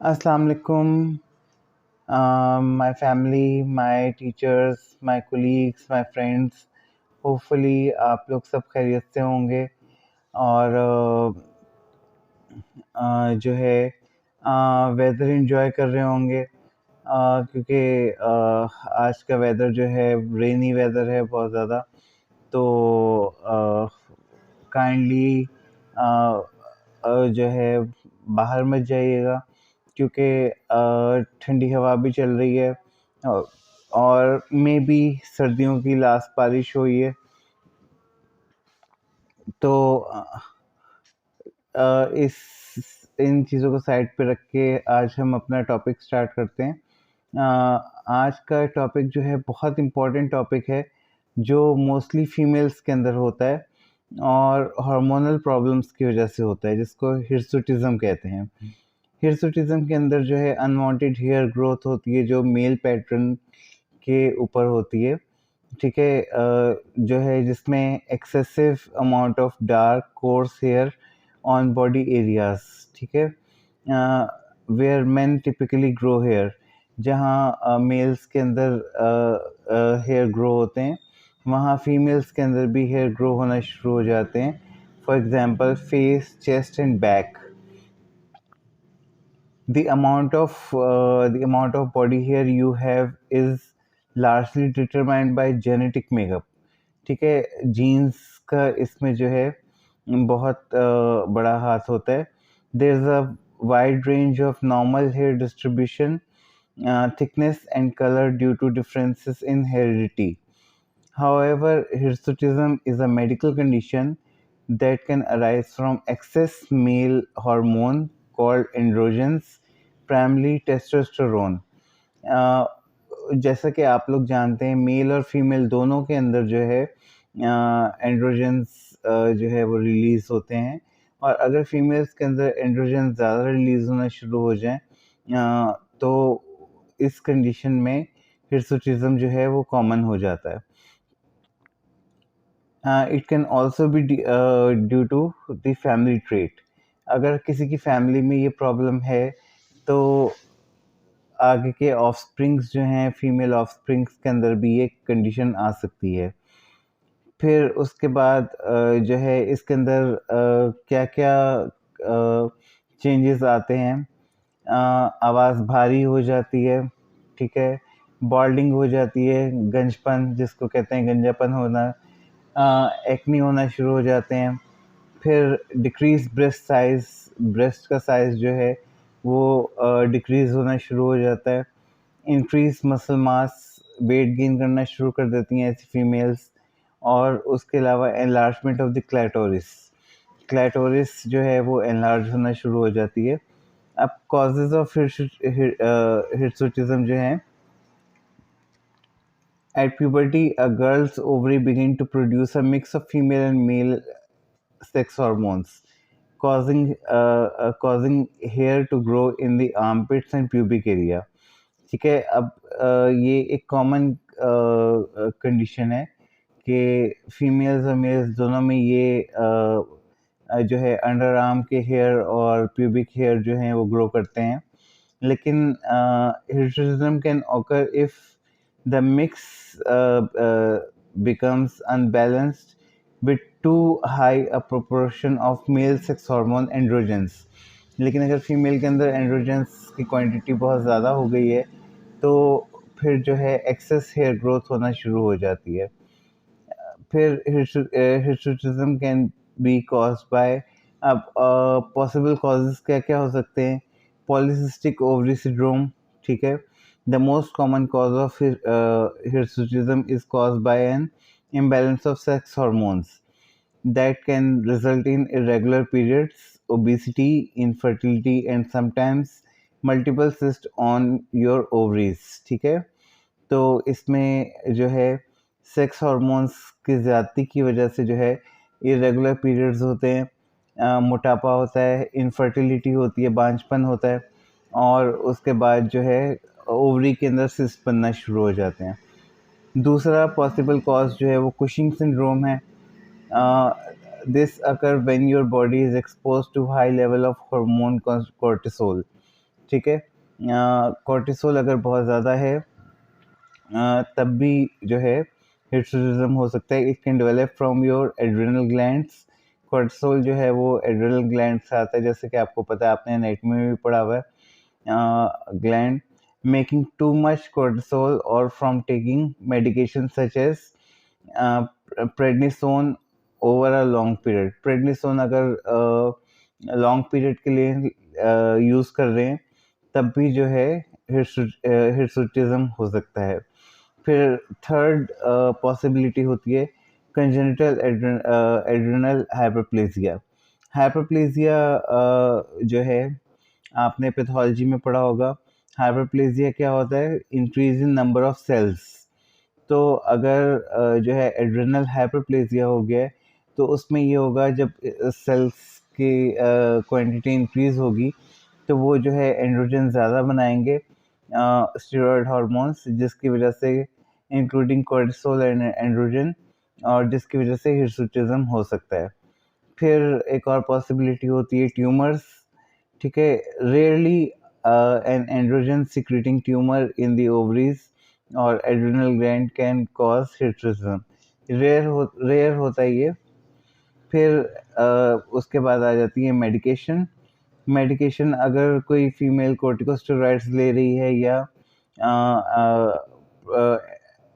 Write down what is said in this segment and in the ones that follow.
Assalamualaikum, my family, my teachers, my colleagues, my friends. Hopefully आप लोग सब खैरियत से होंगे और जो है वेदर एंजॉय कर रहे होंगे क्योंकि आज का वेदर जो है रेनी वेदर है बहुत ज़्यादा। तो काइंडली जो है बाहर मत जाइएगा क्योंकि ठंडी हवा भी चल रही है और मे बी सर्दियों की लास्ट बारिश हुई है। तो इस इन चीज़ों को साइड पे रख के आज हम अपना टॉपिक स्टार्ट करते हैं। आज का टॉपिक जो है बहुत इम्पोर्टेंट टॉपिक है जो मोस्टली फीमेल्स के अंदर होता है और हार्मोनल प्रॉब्लम्स की वजह से होता है, जिसको हिर्सुटिज्म कहते हैं। हिर्सुटिज्म के अंदर जो है अनवांटेड हेयर ग्रोथ होती है जो मेल पैटर्न के ऊपर होती है, ठीक है। जो है जिसमें excessive amount of dark coarse hair on body areas, ठीक है। Where men typically grow hair, जहाँ मेल्स के अंदर हेयर ग्रो होते हैं वहाँ फीमेल्स के अंदर भी हेयर ग्रो होना शुरू हो जाते हैं। For example face, chest and back. The amount of body hair you have is largely determined by genetic makeup, ठीक है। जीन्स का इसमें जो है बहुत बड़ा हाथ होता है। There is a wide range of normal hair distribution, thickness and color due to differences in heredity. However, hirsutism is a medical condition that can arise from excess male hormone called androgens, primarily testosterone. अ, जैसा कि आप लोग जानते हैं mail और female दोनों के अंदर जो है एंड्रोजन्स जो है वो रिलीज़ होते हैं, और अगर फीमेल्स के अंदर एंड्रोजन ज़्यादा रिलीज़ होना शुरू हो जाएं तो इस कंडीशन में हिर्सुटिज्म जो है वो कॉमन हो जाता है। It can also be due to the family trait. अगर किसी की फैमिली में ये प्रॉब्लम है तो आगे के ऑफस्प्रिंग्स जो हैं फीमेल ऑफस्प्रिंग्स के अंदर भी ये कंडीशन आ सकती है। फिर उसके बाद जो है इसके अंदर क्या-क्या चेंजेस आते हैं। आवाज़ भारी हो जाती है, ठीक है। बॉल्डिंग हो जाती है, गंजपन जिसको कहते हैं, गंजापन होना, एक्ने होना शुरू हो जाते हैं। फिर डिक्रीज़ ब्रेस्ट साइज़, ब्रेस्ट का साइज़ जो है वो डिक्रीज़ होना शुरू हो जाता है। Increase muscle mass, weight gain करना शुरू कर देती हैं ऐसी फीमेल्स। और उसके अलावा एनलार्जमेंट ऑफ द क्लैटोरिस, क्लैटोरिस जो है वो एनलार्ज होना शुरू हो जाती है। अब कॉजेज़ ऑफ हिर्सुटिज्म जो हैं, at puberty a girl's ovary begin to produce a mix of female and male sex hormones, causing hair to grow in the armpits and pubic area, ठीक है। अब ये एक कॉमन कंडीशन है कि females और मेल्स दोनों में ये जो है अंडर आर्म के हेयर और प्यूबिक हेयर जो हैं वो ग्रो करते हैं। लेकिन hirsutism can occur if the mix becomes unbalanced with too high a proportion of male sex hormone androgens। लेकिन अगर फीमेल के अंदर एंड्रोजेंस की क्वांटिटी बहुत ज़्यादा हो गई है तो फिर जो है एक्सेस हेयर ग्रोथ होना शुरू हो जाती है। फिर hirsutism can be caused by, अब पॉसिबल कॉजेज़ क्या-क्या हो सकते हैं। पॉलीसिस्टिक ओवरी सिंड्रोम, ठीक है। The most common cause of hirsutism is caused by an imbalance of sex hormones that can result in irregular periods, obesity, infertility, and sometimes multiple cysts on your ovaries, ठीक है। तो इसमें जो है sex hormones की ज़्यादती की वजह से जो है इरेगुलर पीरियड्स होते हैं, मोटापा होता है, इनफर्टिलिटी होती है, बांझपन होता है, और उसके बाद जो है ओवरी के अंदर सिस्ट बनना शुरू हो जाते हैं। दूसरा पॉसिबल कॉज जो है वो कुशिंग सिंड्रोम है। This occur when your body is exposed to high level of hormone cortisol, ठीक है। कॉर्टिसोल अगर बहुत ज़्यादा है तब भी जो है हिर्सुटिज्म हो सकता है। It can develop from your adrenal glands. Cortisol जो है वो एड्रिनल ग्लैंड से आता है, जैसे कि आपको पता है, आपने एनाटॉमी में भी पढ़ा हुआ है। Gland making too much cortisol or from taking medication such as prednisone over a long period। prednisone अगर लॉन्ग पीरियड के लिए यूज़ कर रहे हैं तब भी जो है हिर्सुटिज्म हो सकता है। फिर थर्ड पॉसिबिलिटी होती है कंजेनिटल एड्रिनल हाइपरप्लेजिया। हाइपरप्लेजिया जो है आपने पैथोलॉजी में पढ़ा होगा। हाइपरप्लेजिया क्या होता है? Increase in number of cells. तो अगर जो है एड्रिनल हाइपरप्लेजिया हो गया है तो उसमें ये होगा, जब सेल्स की क्वांटिटी इंक्रीज होगी तो वो जो है एंड्रोजन ज़्यादा बनाएंगे, स्टेरॉयड हार्मोन्स, जिसकी वजह से इंक्लूडिंग कोर्टिसोल एंड एंड्रोजन, और जिसकी वजह से हिर्सुटिज्म हो सकता है। फिर एक और पॉसिबिलिटी होती है ट्यूमर्स। ठीक है। Rarely an androgen secreting tumour in the ovaries और adrenal gland can cause hirsutism. Rare होता है ये। फिर उसके बाद आ जाती है मेडिकेशन। मेडिकेशन अगर कोई फीमेल कोर्टिकोस्टेरॉइड्स ले रही है या अ,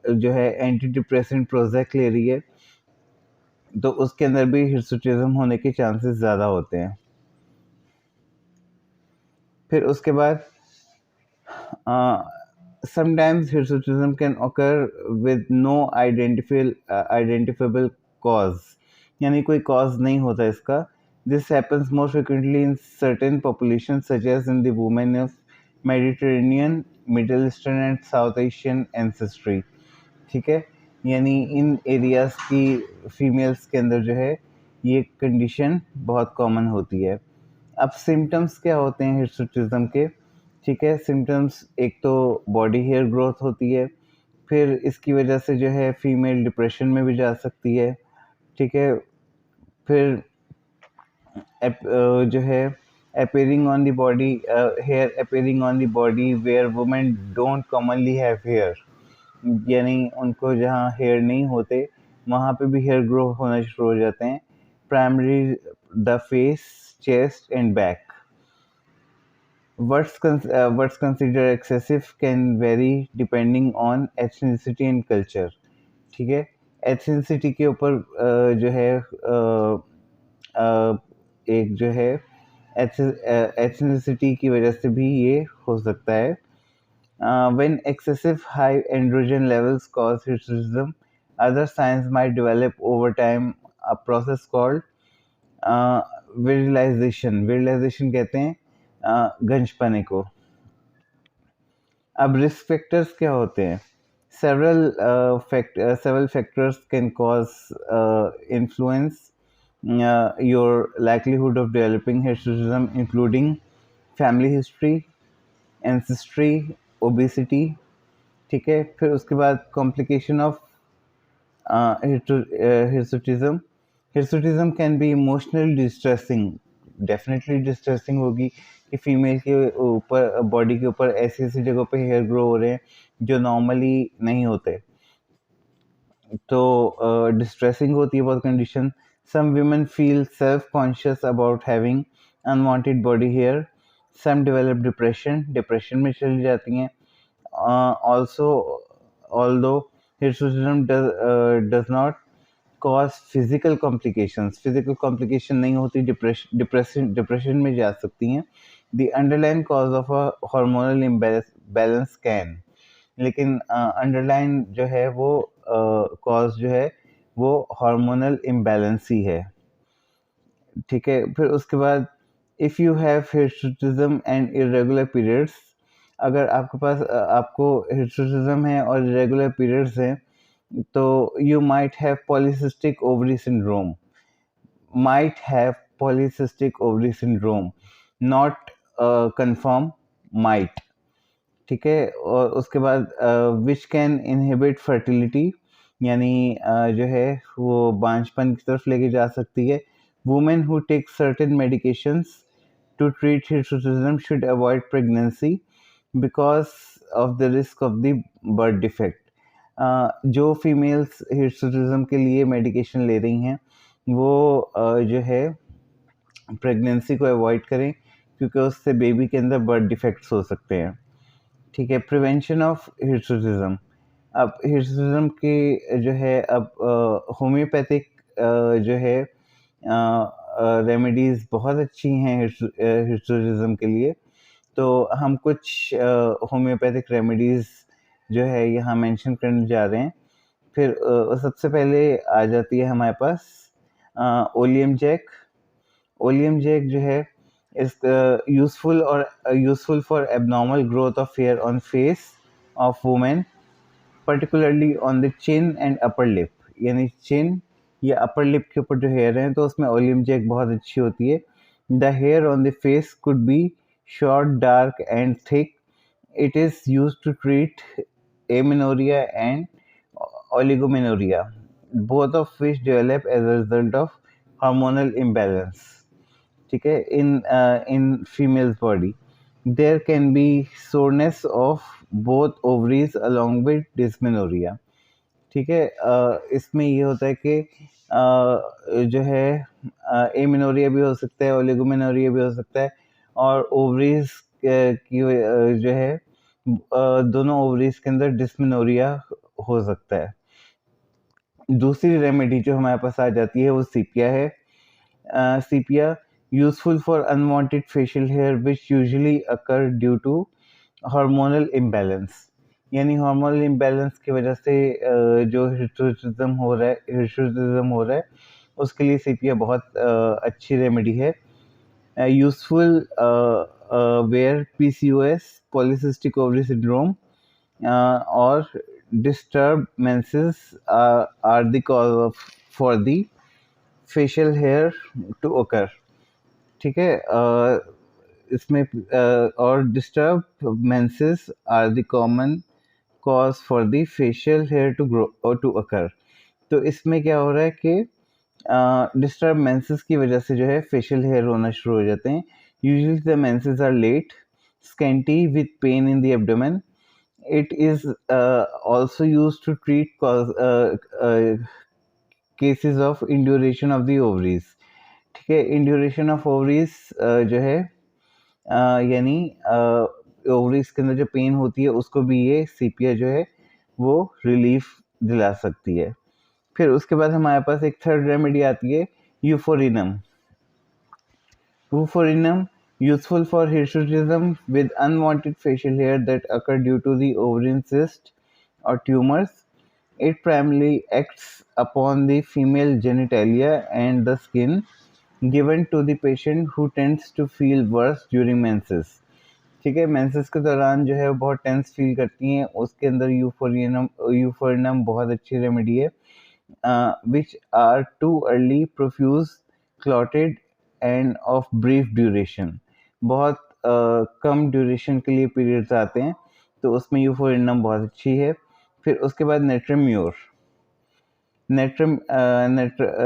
जो है एंटी डिप्रेसेंट प्रोजेक्ट ले रही है तो उसके अंदर भी हिर्सुटिज्म होने के चांसेस ज़्यादा होते हैं। फिर उसके बाद sometimes hirsutism can occur with no identifiable cause, यानी कोई cause नहीं होता इसका। This happens more frequently in certain populations such as in the women of Mediterranean, Middle Eastern and South Asian ancestry। ठीक है। यानी इन एरियाज की फीमेल्स के अंदर जो है ये कंडीशन बहुत कॉमन होती है। अब सिम्टम्स क्या होते हैं हिर्सुटिज्म के? ठीक है। सिम्टम्स, एक तो बॉडी हेयर ग्रोथ होती है, फिर इसकी वजह से जो है फीमेल डिप्रेशन में भी जा सकती है। ठीक है। फिर जो है appearing on the body, hair appearing on the body where women don't commonly have hair, यानी उनको जहाँ हेयर नहीं होते वहाँ पे भी हेयर ग्रो होना शुरू हो जाते हैं। Primary the face, chest and back. What's considered excessive can vary depending on ethnicity and culture। ठीक है। एथनिसिटी के ऊपर जो है एक जो है एथनिसिटी की वजह से भी ये हो सकता है। when excessive high androgen levels cause hirsutism, other signs might develop over time, a process called विरलाइजेशन। विरलाइजेशन कहते हैं गंजपने को। अब रिस्क फैक्टर्स क्या होते हैं? several factors can cause influence your likelihood of developing hirsutism, including family history, ancestry, obesity। ठीक है। फिर उसके बाद complication of hirsutism. Hirsutism can be emotional distressing. Definitely distressing होगी कि फीमेल के ऊपर, बॉडी के ऊपर ऐसी ऐसी जगहों पे हेयर ग्रो हो रहे हैं जो नॉर्मली नहीं होते, तो डिस्ट्रेसिंग होती है बहुत condition. Some women feel self conscious about having unwanted body hair. Some develop depression, depression में चली जाती हैं। also although hirsutism does not cause physical complications, physical complication नहीं होती, डिप्रेशन में जा सकती हैं। the underlying cause of a hormonal imbalance can, लेकिन अंडरलाइन जो है वो कॉज जो है वो हार्मोनल इम्बैलेंस ही है। ठीक है। फिर उसके बाद if you have hirsutism and irregular periods, अगर आपके पास आपको हिर्सुटिज्म है और इरेगुलर पीरियड्स हैं तो you might have polycystic ovary syndrome. Might have polycystic ovary syndrome, not confirm, might. ठीक है। और उसके बाद विच कैन इनहिबिट फर्टिलिटी, यानी जो है वो बांझपन की तरफ लेके जा सकती है। Women who take certain medications to treat hirsutism should avoid pregnancy because of the risk of the birth defect. जो फीमेल्स हिर्सुटिज्म के लिए मेडिकेशन ले रही हैं वो जो है प्रेगनेंसी को अवॉइड करें क्योंकि उससे बेबी के अंदर बर्थ डिफेक्ट्स हो सकते हैं। ठीक है, प्रिवेंशन ऑफ हिर्सुटिज्म। अब हिर्सुटिज्म के जो है अब होम्योपैथिक जो है रेमेडीज़ बहुत अच्छी हैं हिर्सुटिज्म के लिए। तो हम कुछ होम्योपैथिक रेमेडीज़ जो है यहाँ मेंशन करने जा रहे हैं। फिर सबसे पहले आ जाती है हमारे पास ओलियम जैक। ओलियम जैक जो है is useful for abnormal growth of hair on face of women, particularly on the chin and upper lip. यानी चिन या अपर लिप के ऊपर जो हेयर है तो उसमें ओलियम जैक बहुत अच्छी होती है। The hair on the face could be short, dark and thick. It is used to treat amenorrhea and oligomenorrhea, both of which develop as a result of hormonal imbalance. ठीक है, in female's body there can be soreness of both ovaries along with dysmenorrhea. ठीक है, इसमें ये होता है कि जो है एमिनोरिया भी हो सकता है, ओलिगोमेनोरिया भी हो सकता है और ओवरीज की जो है दोनों ओवरीज के अंदर डिस्मेनोरिया हो सकता है। दूसरी रेमेडी जो हमारे पास आ जाती है वो सीपिया है। Sepia useful for unwanted facial hair which usually occur due to hormonal imbalance. यानी हार्मोनल इम्बैलेंस की वजह से जो हिर्सुटिज्म हो रहा है उसके लिए सीपिया बहुत अच्छी रेमेडी है। Useful where PCOS, polycystic ovary syndrome और disturb menses are the cause for the facial hair to occur. ठीक है, इसमें और disturb menses are the common cause for the facial hair to grow और टू अकर। तो इसमें क्या हो रहा है कि डिस्टर्ब मेंसेस की वजह से जो है फेशियल हेयर होना शुरू हो जाते हैं। Usually the menses are late, scanty with pain in the abdomen. It is also used to treat cases of induration of the ovaries. ठीक है, induration of ovaries जो है यानी ओवरीज के अंदर जो पेन होती है उसको भी ये सीपिया जो है वो रिलीफ दिला सकती है। फिर उसके बाद हमारे पास एक थर्ड रेमेडी आती है यूफोरिनम। यूफोरिनम useful for hirsutism with unwanted facial hair that occur due to the ovarian cyst or tumors. It primarily acts upon the female genitalia and the skin, given to the patient who tends to feel worse during menses. ठीक है, menses के दौरान जो है वो बहुत tense feel करती हैं, उसके अंदर यूफोरिनम बहुत अच्छी रेमेडी है। which are too early, profuse, clotted and of brief duration. बहुत कम ड्यूरेशन के लिए पीरियड्स आते हैं तो उसमें यूफोरिनम बहुत अच्छी है। फिर उसके बाद नेट्रम्योर।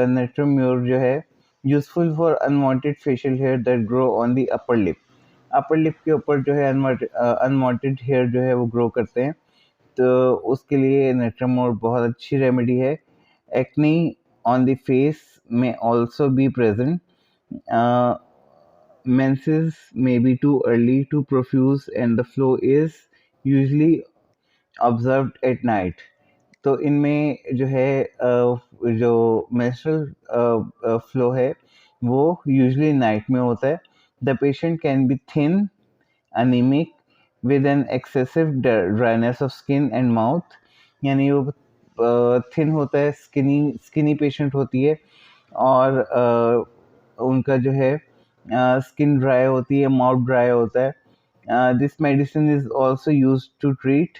नेट्रम्योर जो है useful for unwanted facial hair that grow on the upper lip. Upper lip के ऊपर जो है अनवांटेड हेयर जो है वो ग्रो करते हैं तो उसके लिए नेट्रम्योर बहुत अच्छी रेमेडी है। एक्ने ऑन द फेस में also be present. Menses may be too early, too profuse and the flow is usually observed at night. तो इनमें जो है जो मेंस्ट्रुअल फ्लो है वो यूजुअली नाइट में होता है. The patient can be thin, anemic with an excessive dryness of skin and mouth. यानी वो थिन होता है, स्किनी पेशेंट होती है और उनका जो है स्किन ड्राई होती है, माउथ ड्राई होता है. This medicine is also use to treat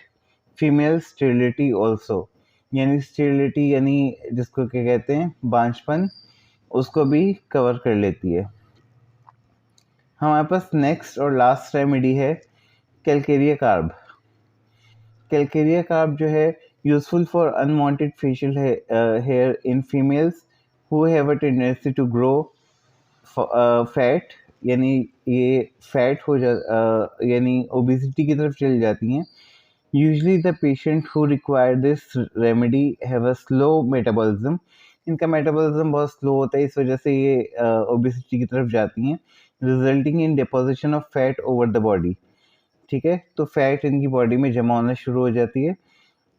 female sterility also. यानी स्टेरिलिटी यानी जिसको क्या कहते हैं बांझपन, उसको भी कवर कर लेती है. हमारे पास नेक्स्ट और लास्ट रेमेडी है कैलकेरिया कार्ब. कैलकेरिया कार्ब जो है useful for unwanted facial hair in females who have a tendency to grow fat यानी ये फैट हो जा यानी ओबेसिटी की तरफ चली जाती हैं। Usually the patient who require this remedy have a slow metabolism. इनका मेटाबॉलिज्म बहुत स्लो होता है, इस वजह से ये ओबेसिटी की तरफ जाती हैं, resulting in deposition of fat over the body. ठीक है, तो फैट इनकी बॉडी में जमा होना शुरू हो जाती है।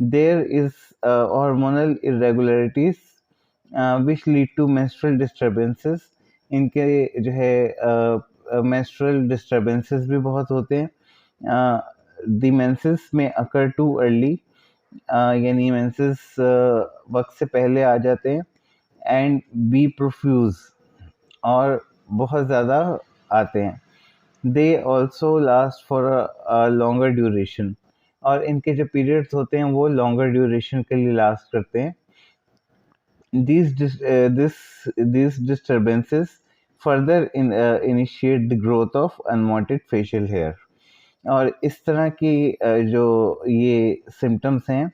There is hormonal irregularities which lead to menstrual disturbances. इनके जो है मेंस्ट्रुअल डिस्टर्बेंसेस भी बहुत होते हैं। द मेंसेस में अकर टू अर्ली, यानी मेंसेस वक्त से पहले आ जाते हैं। एंड बी प्रोफ्यूज, और बहुत ज़्यादा आते हैं। They also last for a longer duration, और इनके जो पीरियड्स होते हैं वो लॉन्गर ड्यूरेशन के लिए लास्ट करते हैं। These disturbances further initiate the growth of unwanted facial hair। और इस तरह की जो ये सिम्टम्स हैं,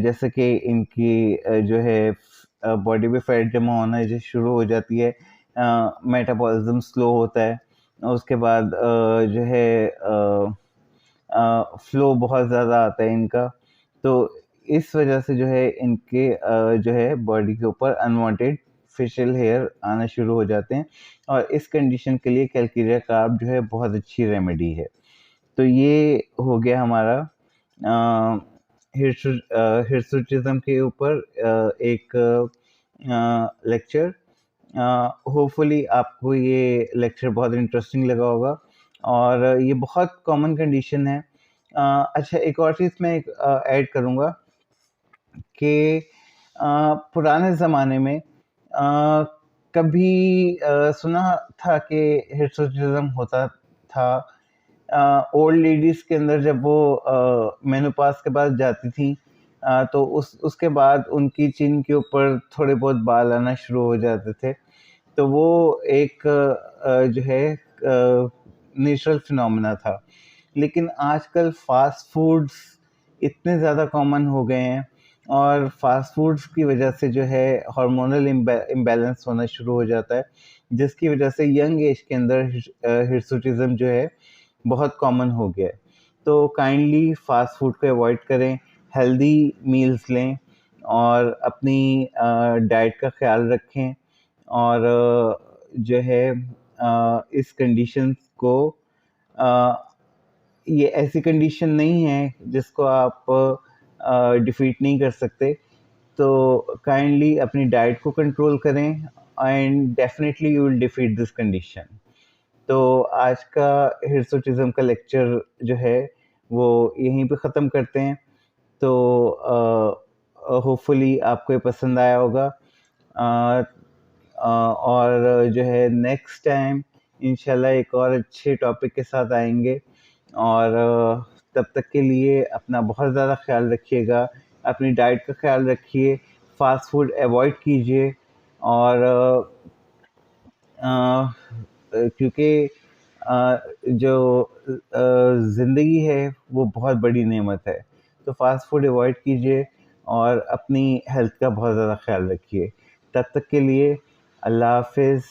जैसे कि इनकी जो है बॉडी पे फैट जमा होना जो शुरू हो जाती है, मेटाबॉलिज्म स्लो होता है, उसके बाद जो है फ्लो बहुत ज़्यादा आता है इनका। तो इस वजह से जो है इनके जो है बॉडी के ऊपर अनवांटेड फेशियल हेयर आना शुरू हो जाते हैं, और इस कंडीशन के लिए कैलकेरिया कार्ब जो है बहुत अच्छी रेमेडी है। तो ये हो गया हमारा हिर्सुटिज्म के ऊपर एक लेक्चर। होपफुली आपको ये लेक्चर बहुत इंटरेस्टिंग लगा होगा, और ये बहुत कॉमन कंडीशन है। अच्छा, एक और चीज़ मैं ऐड करूँगा कि पुराने ज़माने में कभी सुना था कि हिर्सुटिज्म होता था ओल्ड लेडीज़ के अंदर, जब वो मेनोपॉज़ के पास जाती थी, तो उसके बाद उनकी चिन के ऊपर थोड़े बहुत बाल आना शुरू हो जाते थे। तो वो एक जो है नेचुरल फिनोमेना था। लेकिन आजकल फ़ास्ट फूड्स इतने ज़्यादा कॉमन हो गए हैं, और फ़ास्ट फूड्स की वजह से जो है हार्मोनल इम्बैलेंस होना शुरू हो जाता है, जिसकी वजह से यंग एज के अंदर हिर्सुटिज्म जो है बहुत कॉमन हो गया है। तो काइंडली फ़ास्ट फूड को अवॉइड करें, हेल्दी मील्स लें, और अपनी डाइट का ख़्याल रखें, और जो है इस कंडीशंस को ये ऐसी कंडीशन नहीं है जिसको आप डिफीट नहीं कर सकते। तो काइंडली अपनी डाइट को कंट्रोल करें, and definitely you will defeat this condition. तो आज का हिर्सुटिज्म का लेक्चर जो है वो यहीं पे ख़त्म करते हैं। तो होपफुली आपको ये पसंद आया होगा, और जो है नेक्स्ट टाइम इंशाल्लाह एक और अच्छे टॉपिक के साथ आएंगे। और तब तक के लिए अपना बहुत ज़्यादा ख्याल रखिएगा, अपनी डाइट का ख्याल रखिए, फ़ास्ट फूड अवॉइड कीजिए, और क्योंकि जो ज़िंदगी है वो बहुत बड़ी नेमत है। तो फ़ास्ट फूड अवॉइड कीजिए, और अपनी हेल्थ का बहुत ज़्यादा ख्याल रखिए। तब तक के लिए अल्लाह हाफ़िज़।